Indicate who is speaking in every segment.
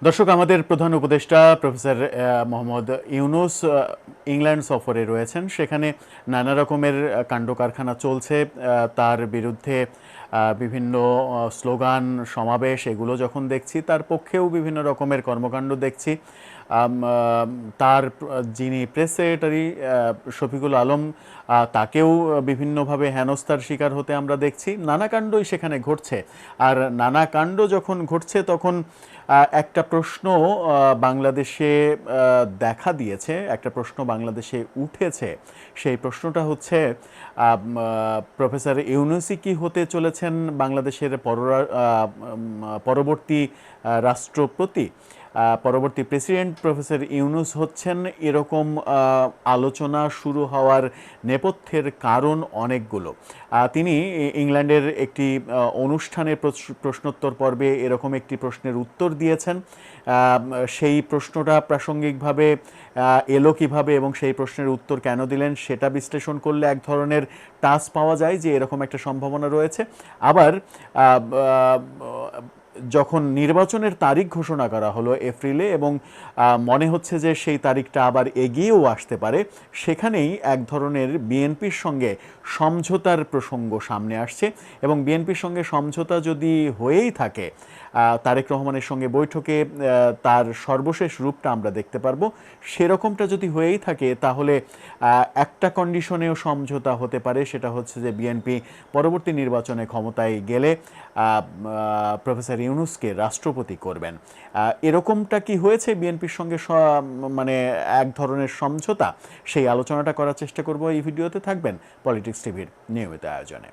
Speaker 1: দর্শক, আমাদের প্রধান উপদেষ্টা প্রফেসর মোহাম্মদ ইউনূস ইংল্যান্ড সফরে রয়েছেন। সেখানে নানা রকমের কাণ্ড কারখানা চলছে। তার বিরুদ্ধে বিভিন্ন স্লোগান, সমাবেশ এগুলো যখন দেখছি, তার পক্ষেও বিভিন্ন রকমের কর্মকাণ্ড দেখছি। তার যিনি প্রেস সেক্রেটারি শফিকুল আলম, তাকেও বিভিন্নভাবে হেনস্থার শিকার হতে আমরা দেখছি। নানা কাণ্ডই সেখানে ঘটছে। আর নানা কাণ্ড যখন ঘটছে তখন একটা প্রশ্ন বাংলাদেশে দেখা দিয়েছে, একটা প্রশ্ন বাংলাদেশে উঠেছে। সেই প্রশ্নটা হচ্ছে, প্রফেসর ইউনূসই কি হতে চলেছেন বাংলাদেশের পরবর্তী রাষ্ট্রপতি, পরবর্তী প্রেসিডেন্ট প্রফেসর ইউনূস হচ্ছেন? এরকম আলোচনা শুরু হওয়ার নেপথ্যের কারণ অনেকগুলো। তিনি ইংল্যান্ডের একটি অনুষ্ঠানের প্রশ্নোত্তর পর্বে এরকম একটি প্রশ্নের উত্তর দিয়েছেন। সেই প্রশ্নটা প্রাসঙ্গিকভাবে এলো কিভাবে এবং সেই প্রশ্নের উত্তর কেন দিলেন সেটা বিশ্লেষণ করলে এক ধরনের টাচ পাওয়া যায় যে এরকম একটা সম্ভাবনা রয়েছে। আবার যখন নির্বাচনের তারিখ ঘোষণা করা হলো এপ্রিলে, এবং মনে হচ্ছে যে সেই তারিখটা আবার এগিয়েও আসতে পারে, সেখানেই এক ধরনের বিএনপির সঙ্গে সমঝোতার প্রসঙ্গ সামনে আসছে। এবং বিএনপির সঙ্গে সমঝোতা যদি হয়েই থাকে, তারেক রহমানের সঙ্গে বৈঠকে তার সর্বশেষ রূপটা আমরা দেখতে পারবো। সেরকমটা যদি হয়েই থাকে, তাহলে একটা কন্ডিশনেও সমঝোতা হতে পারে, সেটা হচ্ছে যে বিএনপি পরবর্তী নির্বাচনে ক্ষমতায় গেলে প্রফেসর ইউনূসকে রাষ্ট্রপতি করবেন। এরকমটা কি হয়েছে বিএনপির সঙ্গে মানে এক ধরনের সমঝোতা? সেই আলোচনাটা করার চেষ্টা করব এই ভিডিওতে। থাকবেন পলিটিক্স টিভির নিয়মিত আয়োজনে।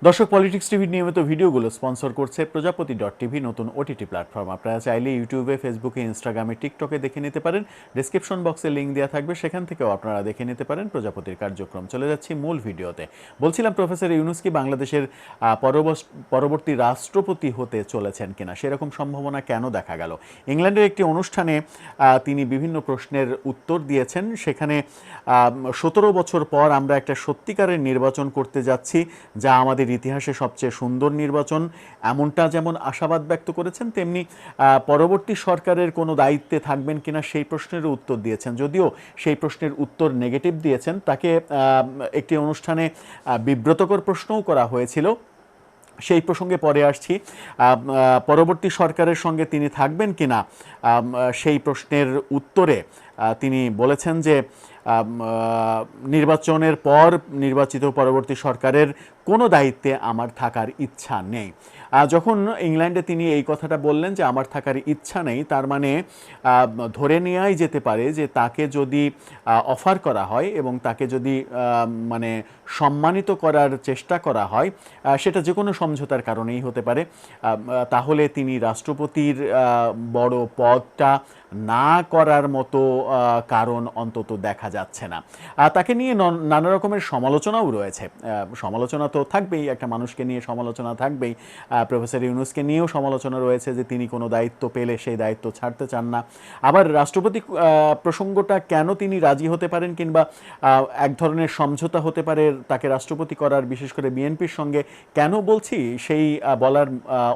Speaker 1: দর্শক, পলিটিক্স টিভির নিয়মিত ভিডিওগুলো স্পন্সর করছে প্রজাপতি.টিভি, নতুন ওটিটি প্ল্যাটফর্ম। আপনারা চাইলে ইউটিউবে, ফেসবুকে, ইনস্টাগ্রামে, টিকটকে দেখে নিতে পারেন। ডেসক্রিপশন বক্সে লিঙ্ক দেওয়া থাকবে, সেখান থেকেও আপনারা দেখে নিতে পারেন প্রজাপতির কার্যক্রম। চলে যাচ্ছি মূল ভিডিওতে। বলছিলাম, প্রফেসর ইউনূস কি বাংলাদেশের পরবর্তী রাষ্ট্রপতি হতে চলেছেন কিনা, সেরকম সম্ভাবনা কেন দেখা গেল? ইংল্যান্ডের একটি অনুষ্ঠানে তিনি বিভিন্ন প্রশ্নের উত্তর দিয়েছেন। সেখানে 17 বছর পর আমরা একটা সত্যিকারের নির্বাচন করতে যাচ্ছি, যা আমাদের ইতিহাসে সবচেয়ে সুন্দর নির্বাচন, এমনটা যেমন আশাবাদ ব্যক্ত করেছেন, তেমনি পরবর্তী সরকারের কোনো দায়িত্বে থাকবেন কিনা সেই প্রশ্নের উত্তর দিয়েছেন। যদিও সেই প্রশ্নের উত্তর নেগেটিভ দিয়েছেন, তাকে একটি অনুষ্ঠানে বিব্রতকর প্রশ্নও করা হয়েছিল। সেই প্রসঙ্গে পরে আসছি। পরবর্তী সরকারের সঙ্গে তিনি থাকবেন কিনা সেই প্রশ্নের উত্তরে তিনি বলেছেন যে নির্বাচনের পর নির্বাচিত পরবর্তী সরকারের কোনো দায়িত্বে আমার থাকার ইচ্ছা নেই। যখন ইংল্যান্ডে তিনি এই কথাটা বললেন যে আমার থাকার ইচ্ছা নেই, তার মানে ধরে নেওয়াই যেতে পারে যে তাকে যদি অফার করা হয় এবং তাকে যদি মানে সম্মানিত করার চেষ্টা করা হয়, সেটা যে কোনো সমঝোতার কারণেই হতে পারে, তাহলে তিনি রাষ্ট্রপতির বড় পদটা না করার মতো কারণ অন্তত দেখা যাচ্ছে না। তাকে নিয়ে নানা রকমের সমালোচনাও রয়েছে। সমালোচনা তো থাকবেই, একটা মানুষকে নিয়ে সমালোচনা থাকবেই। প্রফেসর ইউনূসকে নিয়েও সমালোচনা রয়েছে যে তিনি কোনো দায়িত্ব পেলে সেই দায়িত্ব ছাড়তে চান না। আবার রাষ্ট্রপতি প্রসঙ্গটা কেন তিনি রাজি হতে পারেন, কিংবা এক ধরনের সমঝোতা হতে পারে তাকে রাষ্ট্রপতি করার, বিশেষ করে বিএনপির সঙ্গে কেন বলছি, সেই বলার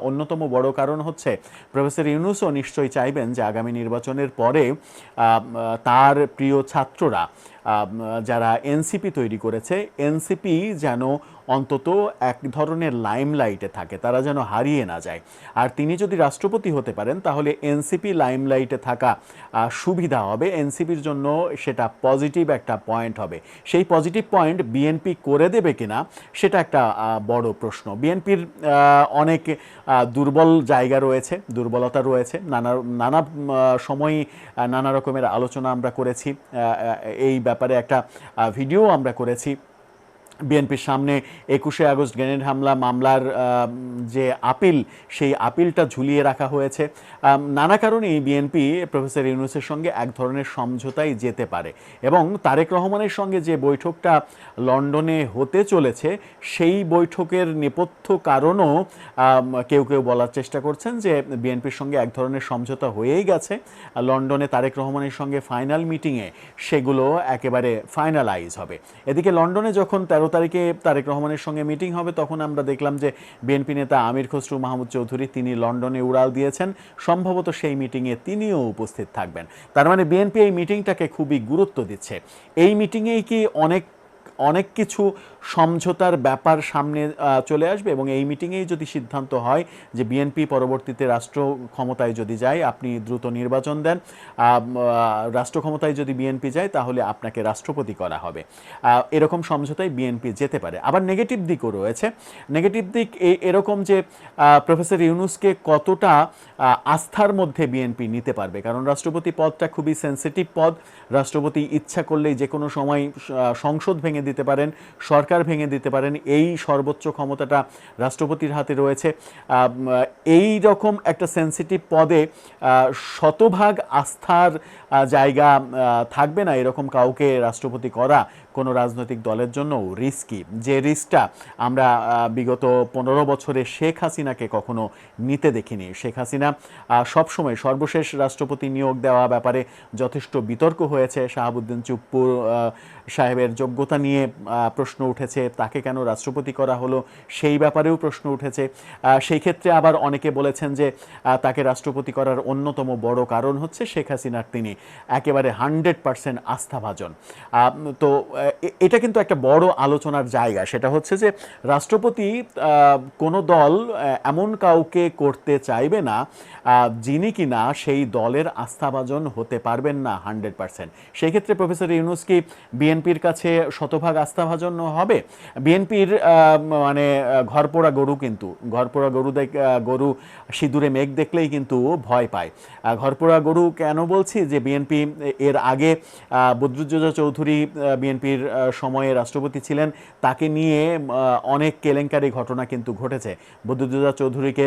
Speaker 1: অন্যতম বড় কারণ হচ্ছে প্রফেসর ইউনূসও নিশ্চয়ই চাইবেন যে আগামী নির্বাচনের পরে তার প্রিয় ছাত্ররা যারা এনসিপি তৈরি করেছে, এনসিপি যেন অন্তত এক ধরনের লাইমলাইটে থাকে, তারা যেন হারিয়ে না যায়। আর তিনি যদি রাষ্ট্রপতি হতে পারেন, তাহলে এনসিপি লাইমলাইটে থাকা সুবিধা হবে, এনসিপির জন্য সেটা পজিটিভ একটা পয়েন্ট হবে। সেই পজিটিভ পয়েন্ট বিএনপি করে দেবে কিনা, সেটা একটা বড় প্রশ্ন। বিএনপির অনেক দুর্বল জায়গা রয়েছে, দুর্বলতা রয়েছে। নানা সময় নানা রকমের আলোচনা আমরা করেছি, এই ব্যাপারে একটা ভিডিও আমরা করেছি। বিএনপির সামনে 21শে আগস্ট গ্রেনেড হামলা মামলার যে আপিল, সেই আপিলটা ঝুলিয়ে রাখা হয়েছে। নানা কারণেই বিএনপি প্রফেসর ইউনূসের সঙ্গে এক ধরনের সমঝোতায় যেতে পারে, এবং তারেক রহমানের সঙ্গে যে বৈঠকটা লন্ডনে হতে চলেছে, সেই বৈঠকের নেপথ্য কারণও কেউ কেউ বলার চেষ্টা করছেন যে বিএনপির সঙ্গে এক ধরনের সমঝোতা হয়েই গেছে। লন্ডনে তারেক রহমানের সঙ্গে ফাইনাল মিটিংয়ে সেগুলো একেবারে ফাইনালাইজ হবে। এদিকে লন্ডনে যখন 13 তারিখে তারেক রহমানের সঙ্গে মিটিং হবে, তখন আমরা দেখলাম যে বিএনপি নেতা আমির খসরু মাহমুদ চৌধুরী তিনি লন্ডনে উড়াল দিয়েছেন, সম্ভবত সেই মিটিংয়ে তিনিও উপস্থিত থাকবেন। তার মানে বিএনপি এই মিটিংটাকে খুবই গুরুত্ব দিচ্ছে। এই মিটিংয়েই কি অনেক কিছু সমঝোতার ব্যাপার সামনে চলে আসবে, এবং এই মিটিংয়েই যদি সিদ্ধান্ত হয় যে বিএনপি পরবর্তীতে রাষ্ট্র ক্ষমতায় যদি যায় আপনি দ্রুত নির্বাচন দেন, রাষ্ট্র ক্ষমতায় যদি বিএনপি যায় তাহলে আপনাকে রাষ্ট্রপতি করা হবে, এরকম সমঝোতায় বিএনপি যেতে পারে। আবার নেগেটিভ দিকও রয়েছে। নেগেটিভ দিক এরকম যে প্রফেসর ইউনূসকে কতটা আস্থার মধ্যে বিএনপি নিতে পারবে, কারণ রাষ্ট্রপতি পদটা খুবই সেন্সিটিভ পদ। রাষ্ট্রপতি ইচ্ছা করলেই যে কোনো সময় সংসদ ভেঙে দিতে পারেন, সরকার ভেঙে দিতে পারেন, এই সর্বোচ্চ ক্ষমতাটা রাষ্ট্রপতির হাতে রয়েছে। এই রকম একটা সেন্সিটিভ পদে শতভাগ আস্থার জায়গা থাকবে না, এরকম কাউকে রাষ্ট্রপতি করা কোনো রাজনৈতিক দলের জন্য রিস্কি। যে রিস্কটা আমরা বিগত 15 বছরে শেখ হাসিনাকে কখনো নিতে দেখিনি। শেখ হাসিনা সবসময় সর্বশেষ রাষ্ট্রপতি নিয়োগ দেওয়া ব্যাপারে যথেষ্ট বিতর্ক হয়েছে। শাহাবুদ্দিন চুপ্পু সাহেবের যোগ্যতা নিয়ে প্রশ্ন উঠেছে, তাকে কেন রাষ্ট্রপতি করা হলো সেই ব্যাপারেও প্রশ্ন উঠেছে। সেই ক্ষেত্রে আবার অনেকে বলেছেন যে তাকে রাষ্ট্রপতি করার অন্যতম বড় কারণ হচ্ছে শেখ হাসিনার তিনি একেবারে 100% আস্থাভাজন। তো এটা কিন্তু একটা বড় আলোচনার জায়গা। সেটা হচ্ছে যে রাষ্ট্রপতি কোনো দল এমন কাউকে করতে চাইবে না যিনি কিনা সেই দলের আস্থাভাজন হতে পারবেন না 100%। সেই ক্ষেত্রে প্রফেসর ইউনূস কি বিএনপির কাছে শতভাগ আস্থাভাজন হবে? বিএনপির মানে ঘরপোড়া গরু, কিন্তু ঘরপোড়া গরু সিঁদুরে মেঘ দেখলেই কিন্তু ভয় পায়। ঘরপোড়া গরু কেন বলছি? যে বিএনপি এর আগে বদরুদ্দোজা চৌধুরী বিএনপির সময়ে রাষ্ট্রপতি ছিলেন, তাকে নিয়ে অনেক কেলেঙ্কারি ঘটনা কিন্তু ঘটেছে। বদরুদ্দোজা চৌধুরীকে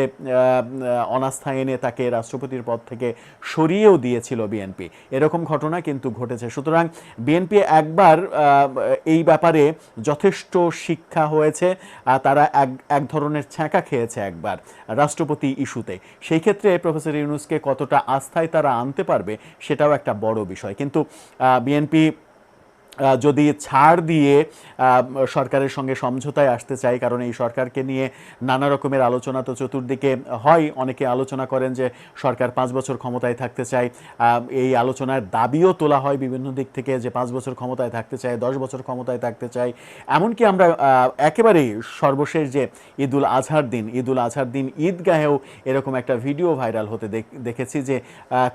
Speaker 1: অনাস্থায় এনে তাকে রাষ্ট্রপতির পদ থেকে সরিয়েও দিয়েছিল বিএনপি, এরকম ঘটনা কিন্তু ঘটেছে। সুতরাং বিএনপি একবার এই ব্যাপারে যথেষ্ট শিক্ষা হয়েছে, তারা এক ধরনের ছ্যাঁকা খেয়েছে একবার রাষ্ট্রপতি ইস্যুতে। সেই ক্ষেত্রে প্রফেসর ইউনূসকে কতটা আস্থায় তারা আনতে পারবে সেটাও একটা বড় বিষয়। কিন্তু বিএনপি যদি ছাড় দিয়ে সরকারের সঙ্গে সমঝোতায় আসতে চাই, কারণ এই সরকারকে নিয়ে নানা রকমের আলোচনা তো চতুর্দিকে হয়। অনেকে আলোচনা করেন যে সরকার 5 বছর ক্ষমতায় থাকতে চায়, এই আলোচনার দাবিও তোলা হয় বিভিন্ন দিক থেকে যে 5 বছর ক্ষমতায় থাকতে চায়, 10 বছর ক্ষমতায় থাকতে চায়। এমনকি আমরা একেবারেই সর্বশেষ যে ঈদুল আজহার দিন ঈদগাহেও এরকম একটা ভিডিও ভাইরাল হতে দেখেছি যে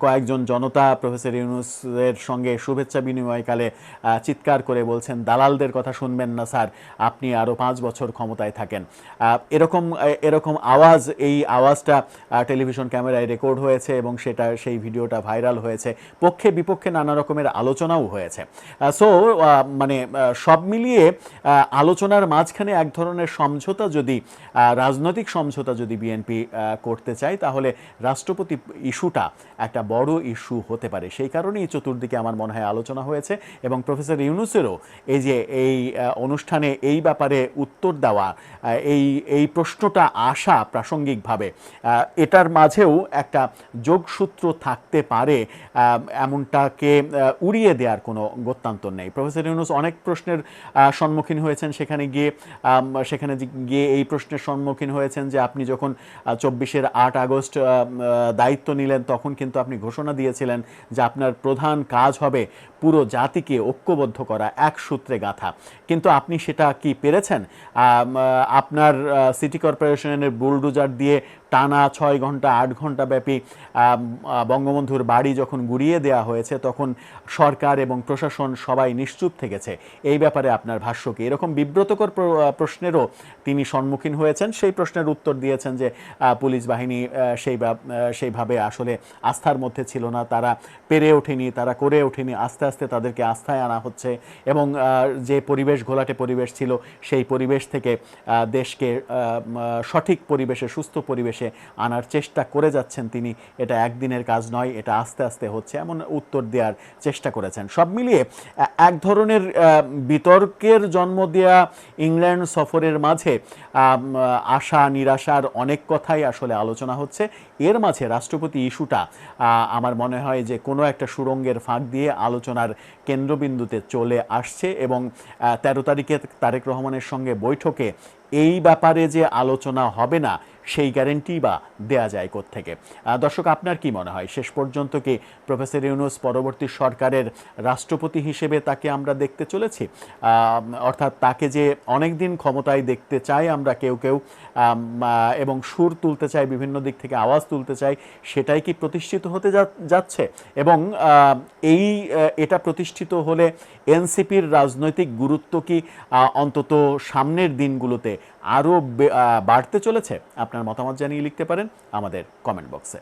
Speaker 1: কয়েকজন জনতা প্রফেসর ইউনূসের সঙ্গে শুভেচ্ছা বিনিময়কালে চিৎকার করে বলছেন, দালালদের কথা শুনবেন না স্যার, আপনি আরও 5 বছর ক্ষমতায় থাকেন। এরকম আওয়াজ, এই আওয়াজটা টেলিভিশন ক্যামেরায় রেকর্ড হয়েছে এবং সেই ভিডিওটা ভাইরাল হয়েছে। পক্ষে বিপক্ষে নানা রকমের আলোচনাও হয়েছে। সো মানে সব মিলিয়ে আলোচনার মাঝখানে এক ধরনের সমঝোতা যদি রাজনৈতিক সমঝোতা যদি বিএনপি করতে চায়, তাহলে রাষ্ট্রপতি ইস্যুটা একটা বড় ইস্যু হতে পারে। সেই কারণেই চতুর্দিকে আমার মনে হয় আলোচনা হয়েছে, এবং প্রফেসর ইউনূসেরও এই অনুষ্ঠানে এই ব্যাপারে উত্তর দেওয়া, এই প্রশ্নটা আসা প্রাসঙ্গিকভাবে, এটার মাঝেও একটা যোগসূত্র থাকতে পারে, এমনটাকে উড়িয়ে দেওয়ার কোনো গত্যন্তর নেই। প্রফেসর ইউনূস অনেক প্রশ্নের সম্মুখীন হয়েছেন, সেখানে গিয়ে এই প্রশ্নের সম্মুখীন হয়েছেন যে আপনি যখন 24-এর 8 আগস্ট দায়িত্ব নিলেন, তখন কিন্তু আপনি ঘোষণা দিয়েছিলেন যে আপনার প্রধান কাজ হবে পুরো জাতিকে ঐক্যবদ্ধ করা, এক সূত্রে গাঁথা। কিন্তু আপনি সেটা কি পেরেছেন? আপনার সিটি কর্পোরেশনের বুলডোজার দিয়ে টানা 6 ঘন্টা 8 ঘন্টা ব্যাপী বঙ্গবন্ধুর বাড়ি যখন গুড়িয়ে দেওয়া হয়েছে, তখন সরকার এবং প্রশাসন সবাই নিশ্চুপ থেকেছে। এই ব্যাপারে আপনার ভাষ্য কি? এরকম বিব্রতকর প্রশ্নেরও তিনি সম্মুখীন হয়েছেন। সেই প্রশ্নের উত্তর দিয়েছেন যে পুলিশ বাহিনী সেইভাবে আসলে আস্থার মধ্যে ছিল না, তারা পেরে ওঠেনি, তারা করে ওঠেনি, আস্তে আস্তে তাদেরকে আস্থায় আনা হচ্ছে, এবং যে পরিবেশ, ঘোলাটে পরিবেশ ছিল, সেই পরিবেশ থেকে দেশকে সঠিক পরিবেশে, সুস্থ পরিবেশে আনার চেষ্টা করে যাচ্ছেন তিনি। এটা একদিনের কাজ নয়, এটা আস্তে আস্তে হচ্ছে, এমন উত্তর দেওয়ার চেষ্টা করেছেন। সব মিলিয়ে এক ধরনের বিতর্কের জন্ম দেওয়া ইংল্যান্ড সফরের মাঝে আশা নিরাশার অনেক কথাই আসলে আলোচনা হচ্ছে। এর মাঝে রাষ্ট্রপতি ইস্যুটা আমার মনে হয় যে কোনো একটা সুড়ঙ্গের ফাঁক দিয়ে আলোচনার কেন্দ্রবিন্দুতে চলে আসছে এবং 13 তারিখে তারেক রহমানের সঙ্গে বৈঠকে এই ব্যাপারে যে আলোচনা হবে না সেই গ্যারেন্টি বা দেয়া যায় কোত্থেকে? দর্শক, আপনার কি মনে হয় শেষ পর্যন্ত কি প্রফেসর ইউনূস পরবর্তী সরকারের রাষ্ট্রপতি হিসেবে তাকে আমরা দেখতে চলেছি? অর্থাৎ তাকে যে অনেক দিন ক্ষমতায় দেখতে চাই আমরা কেউ কেউ, এবং সুর তুলতে চাই, বিভিন্ন দিক থেকে আওয়াজ তুলতে চাই, সেটাই কি প্রতিষ্ঠিত হতে যাচ্ছে? এবং এটা প্রতিষ্ঠিত হলে এনসিপির রাজনৈতিক গুরুত্ব কি অন্তত সামনের দিনগুলোতে আরও বাড়তে চলেছে? আপনার মতামত জানিয়ে লিখতে পারেন আমাদের কমেন্ট বক্সে।